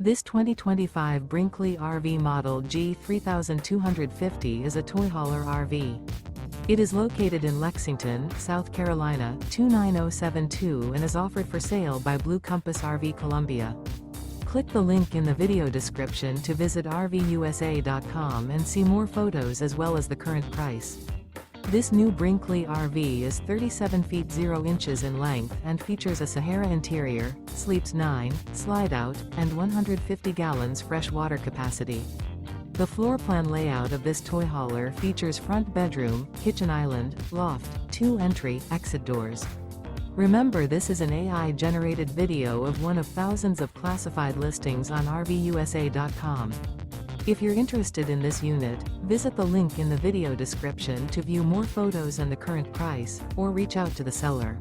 This 2025 Brinkley RV Model G 3250 is a toy hauler RV. It is located in Lexington, South Carolina, 29072 and is offered for sale by Blue Compass RV Columbia. Click the link in the video description to visit RVUSA.com and see more photos as well as the current price. This new Brinkley RV is 37 feet 0 inches in length and features a Sahara interior, sleeps 9, slide-out, and 150 gallons fresh water capacity. The floor plan layout of this toy hauler features front bedroom, kitchen island, loft, 2 entry, exit doors. Remember, this is an AI-generated video of one of thousands of classified listings on RVUSA.com. If you're interested in this unit, visit the link in the video description to view more photos and the current price, or reach out to the seller.